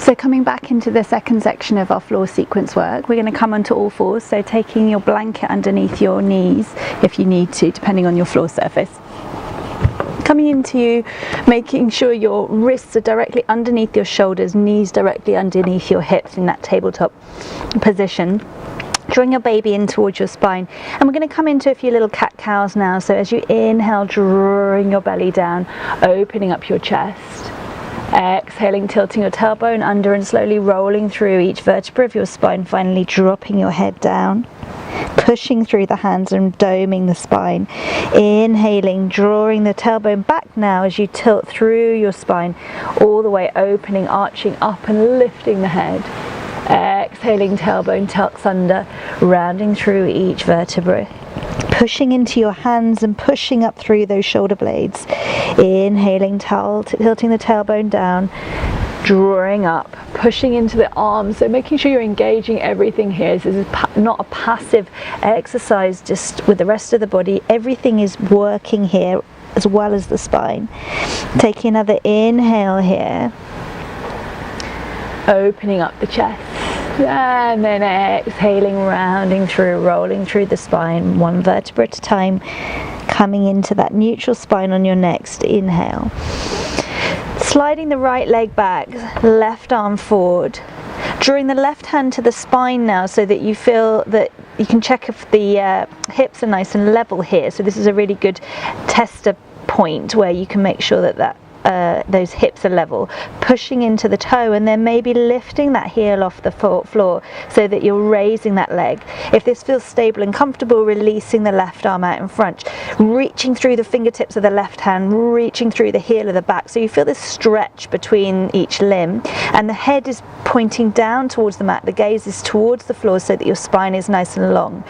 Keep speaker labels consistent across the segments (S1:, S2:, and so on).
S1: So coming back into the second section of our floor sequence work, we're going to come onto all fours, so taking your blanket underneath your knees if you need to, depending on your floor surface. Coming into you, making sure your wrists are directly underneath your shoulders, knees directly underneath your hips in that tabletop position. Drawing your baby in towards your spine, and we're going to come into a few little cat-cows now. So as you inhale, drawing your belly down, opening up your chest. Exhaling, tilting your tailbone under and slowly rolling through each vertebra of your spine, finally dropping your head down, pushing through the hands and doming the spine. Inhaling, drawing the tailbone back now as you tilt through your spine, all the way opening, arching up and lifting the head. Exhaling, tailbone tucks under, rounding through each vertebra. Pushing into your hands and pushing up through those shoulder blades. Inhaling, tilting the tailbone down, drawing up, pushing into the arms, so making sure you're engaging everything here. This is not a passive exercise just with the rest of the body. Everything is working here as well as the spine. Taking another inhale here, opening up the chest, and then exhaling, rounding through, rolling through the spine, one vertebra at a time, coming into that neutral spine on your next inhale. Sliding the right leg back, left arm forward, drawing the left hand to the spine now so that you feel that you can check if the hips are nice and level here. So this is a really good tester point where you can make sure that those hips are level, pushing into the toe and then maybe lifting that heel off the floor so that you're raising that leg. If this feels stable and comfortable, releasing the left arm out in front, reaching through the fingertips of the left hand, reaching through the heel of the back, so you feel this stretch between each limb, and the head is pointing down towards the mat, the gaze is towards the floor so that your spine is nice and long.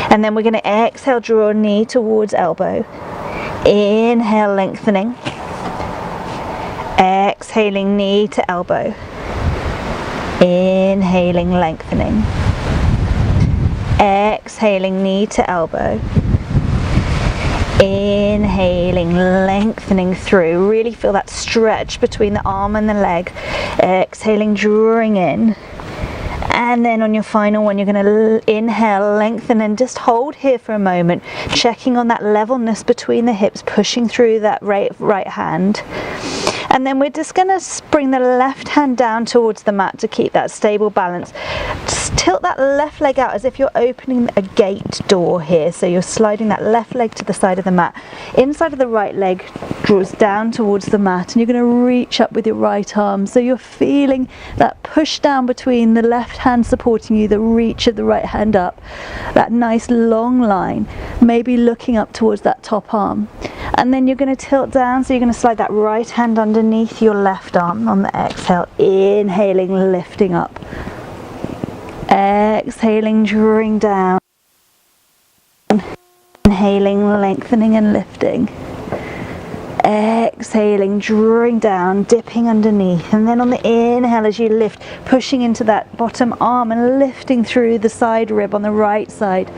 S1: And then we're going to exhale, draw knee towards elbow, inhale, lengthening. Exhaling, knee to elbow. Inhaling, lengthening. Exhaling, knee to elbow. Inhaling, lengthening through. Really feel that stretch between the arm and the leg. Exhaling, drawing in. And then on your final one, you're going to inhale, lengthen, and just hold here for a moment, checking on that levelness between the hips, pushing through that right hand. And then we're just going to bring the left hand down towards the mat to keep that stable balance. Just tilt that left leg out as if you're opening a gate door here. So you're sliding that left leg to the side of the mat. Inside of the right leg draws down towards the mat, and you're going to reach up with your right arm. So you're feeling that push down between the left hand supporting you, the reach of the right hand up, that nice long line, maybe looking up towards that top arm. And then you're going to tilt down, so you're going to slide that right hand underneath your left arm on the exhale, inhaling, lifting up, exhaling, drawing down, inhaling, lengthening and lifting, exhaling, drawing down, dipping underneath, and then on the inhale as you lift, pushing into that bottom arm and lifting through the side rib on the right side,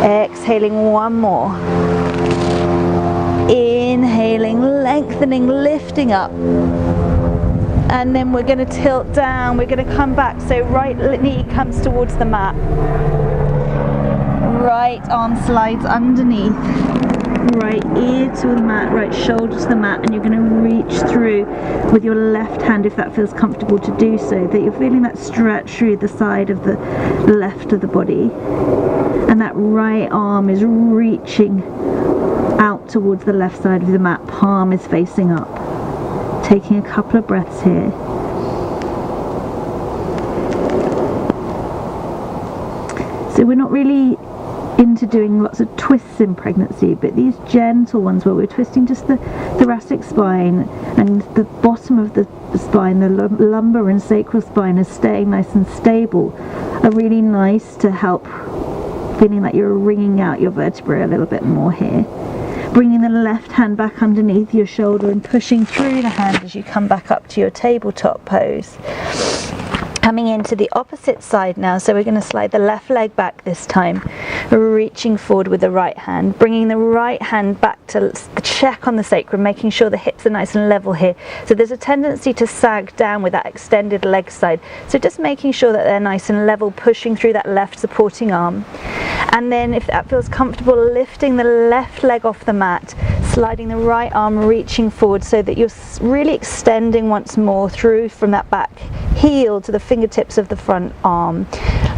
S1: exhaling, one more. Inhaling, lengthening, lifting up, and then we're going to tilt down. We're going to come back, so right knee comes towards the mat, right arm slides underneath, right ear to the mat, right shoulder to the mat, and you're going to reach through with your left hand if that feels comfortable to do so, that you're feeling that stretch through the side of the left of the body, and that right arm is reaching out towards the left side of the mat, palm is facing up. Taking a couple of breaths here. So we're not really into doing lots of twists in pregnancy, but these gentle ones where we're twisting just the thoracic spine and the bottom of the spine, the lumbar and sacral spine is staying nice and stable, are really nice to help feeling like you're wringing out your vertebrae a little bit more here. Bringing the left hand back underneath your shoulder and pushing through the hand as you come back up to your tabletop pose. Coming into the opposite side now, so we're going to slide the left leg back this time, reaching forward with the right hand, bringing the right hand back to check on the sacrum, making sure the hips are nice and level here. So there's a tendency to sag down with that extended leg side, so just making sure that they're nice and level, pushing through that left supporting arm. And then if that feels comfortable, lifting the left leg off the mat, sliding the right arm, reaching forward so that you're really extending once more through from that back heel to the fingertips of the front arm.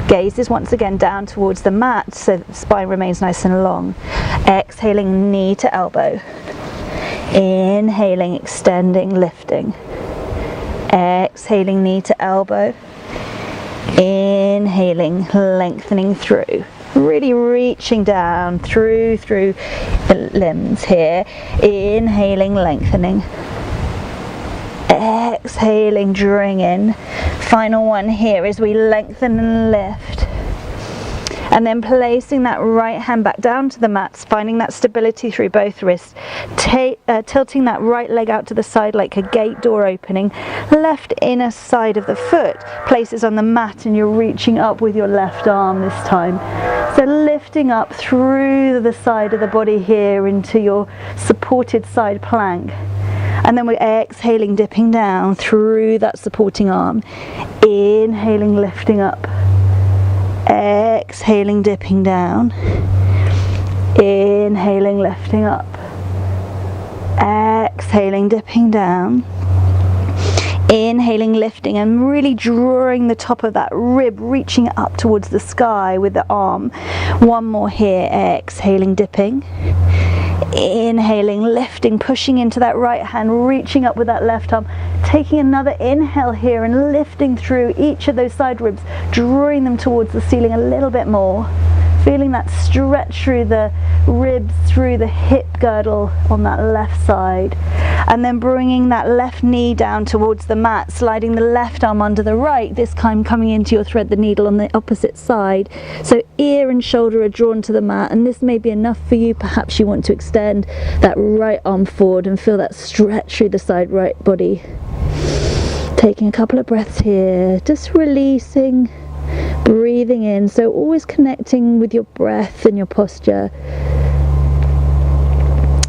S1: Gaze is once again down towards the mat so that the spine remains nice and long. Exhaling, knee to elbow. Inhaling, extending, lifting. Exhaling, knee to elbow. Inhaling, lengthening through. Really reaching down through the limbs here. Inhaling, lengthening. Exhaling, drawing in. Final one here as we lengthen and lift. And then placing that right hand back down to the mat, finding that stability through both wrists, tilting that right leg out to the side like a gate door opening. Left inner side of the foot places on the mat and you're reaching up with your left arm this time. So lifting up through the side of the body here into your supported side plank. And then we're exhaling, dipping down through that supporting arm. Inhaling, lifting up. Exhaling, dipping down. Inhaling, lifting up. Exhaling, dipping down. Inhaling, lifting, and really drawing the top of that rib, reaching up towards the sky with the arm. One more here. Exhaling, dipping. Inhaling, lifting, pushing into that right hand, reaching up with that left arm, taking another inhale here and lifting through each of those side ribs, drawing them towards the ceiling a little bit more, feeling that stretch through the ribs, through the hip girdle on that left side, and then bringing that left knee down towards the mat, sliding the left arm under the right, this time coming into your thread the needle on the opposite side. So ear and shoulder are drawn to the mat, and this may be enough for you. Perhaps you want to extend that right arm forward and feel that stretch through the side right body. Taking a couple of breaths here, just releasing, breathing in, so always connecting with your breath and your posture.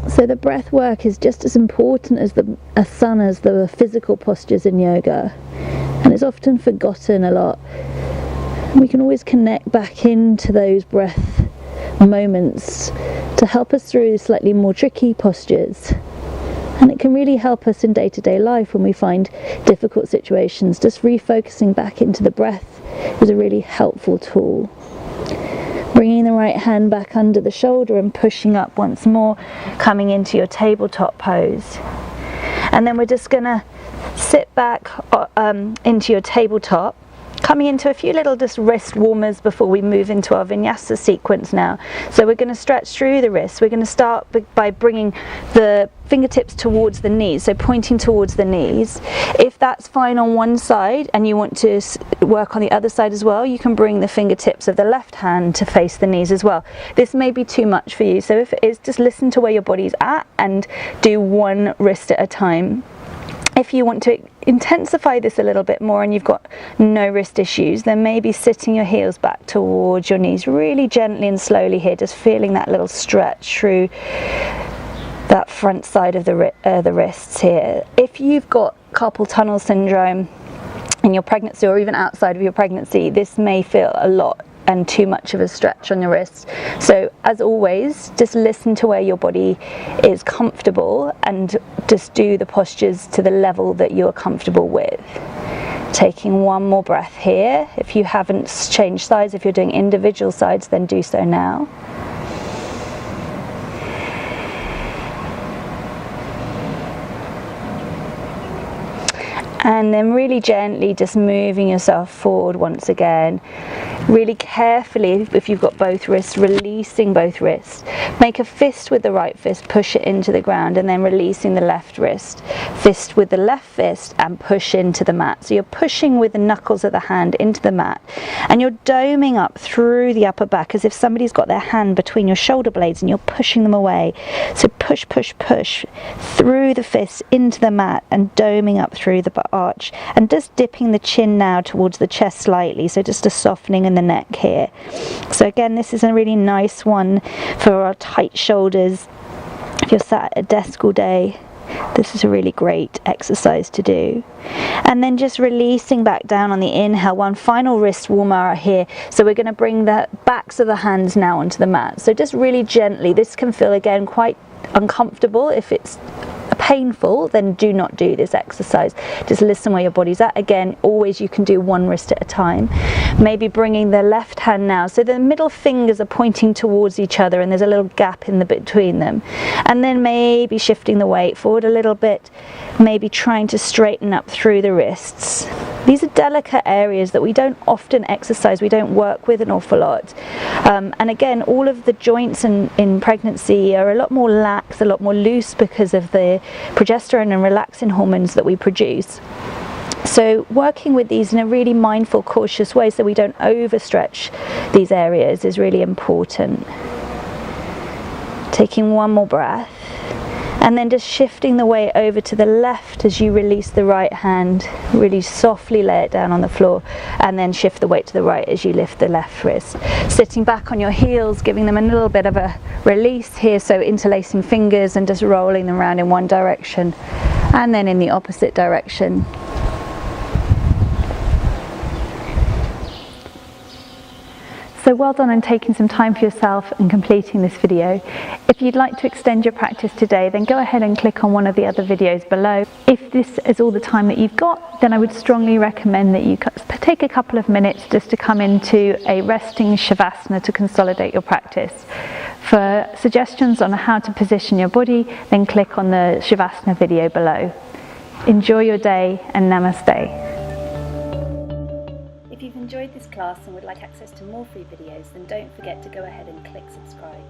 S1: So the breath work is just as important as the physical postures in yoga, and it's often forgotten a lot. We can always connect back into those breath moments to help us through slightly more tricky postures. And it can really help us in day-to-day life when we find difficult situations. Just refocusing back into the breath is a really helpful tool. Bringing the right hand back under the shoulder and pushing up once more, coming into your tabletop pose. And then we're just going to sit back into your tabletop, coming into a few little just wrist warmers before we move into our vinyasa sequence now. So we're going to stretch through the wrists. We're going to start by bringing the fingertips towards the knees, so pointing towards the knees. If that's fine on one side and you want to work on the other side as well, you can bring the fingertips of the left hand to face the knees as well. This may be too much for you, so if it is, just listen to where your body's at and do one wrist at a time. If you want to intensify this a little bit more and you've got no wrist issues, then maybe sitting your heels back towards your knees really gently and slowly here, just feeling that little stretch through that front side of the wrists here. If you've got carpal tunnel syndrome in your pregnancy or even outside of your pregnancy, this may feel a lot and too much of a stretch on your wrists. So as always, just listen to where your body is comfortable and just do the postures to the level that you're comfortable with. Taking one more breath here. If you haven't changed sides, if you're doing individual sides, then do so now. And then really gently just moving yourself forward once again, Really carefully, if you've got both wrists, releasing both wrists. Make a fist with the right fist, push it into the ground, and then releasing the left wrist. Fist with the left fist and push into the mat. So you're pushing with the knuckles of the hand into the mat, and you're doming up through the upper back as if somebody's got their hand between your shoulder blades and you're pushing them away. So push, push, push through the fist into the mat and doming up through the arch, and just dipping the chin now towards the chest slightly, so just a softening in the neck here. So again, this is a really nice one for our tight shoulders. If you're sat at a desk all day, this is a really great exercise to do. And then just releasing back down on the inhale. One final wrist warmer here. So we're going to bring the backs of the hands now onto the mat. So just really gently. This can feel again quite uncomfortable. If it's painful, then do not do this exercise. Just listen where your body's at. Again, always you can do one wrist at a time. Maybe bringing the left hand now, so the middle fingers are pointing towards each other and there's a little gap in the between them, and then maybe shifting the weight forward a little bit, maybe trying to straighten up through the wrists. These are delicate areas that we don't often exercise, we don't work with an awful lot. And again, all of the joints in pregnancy are a lot more lax, a lot more loose because of the progesterone and relaxin hormones that we produce. So working with these in a really mindful, cautious way so we don't overstretch these areas is really important. Taking one more breath. And then just shifting the weight over to the left as you release the right hand. Really softly lay it down on the floor, and then shift the weight to the right as you lift the left wrist. Sitting back on your heels, giving them a little bit of a release here, so interlacing fingers and just rolling them around in one direction and then in the opposite direction. So well done on taking some time for yourself and completing this video. If you'd like to extend your practice today, then go ahead and click on one of the other videos below. If this is all the time that you've got, then I would strongly recommend that you take a couple of minutes just to come into a resting Shavasana to consolidate your practice. For suggestions on how to position your body, then click on the Shavasana video below. Enjoy your day, and namaste. If you've enjoyed this class and would like access to more free videos, then don't forget to go ahead and click subscribe.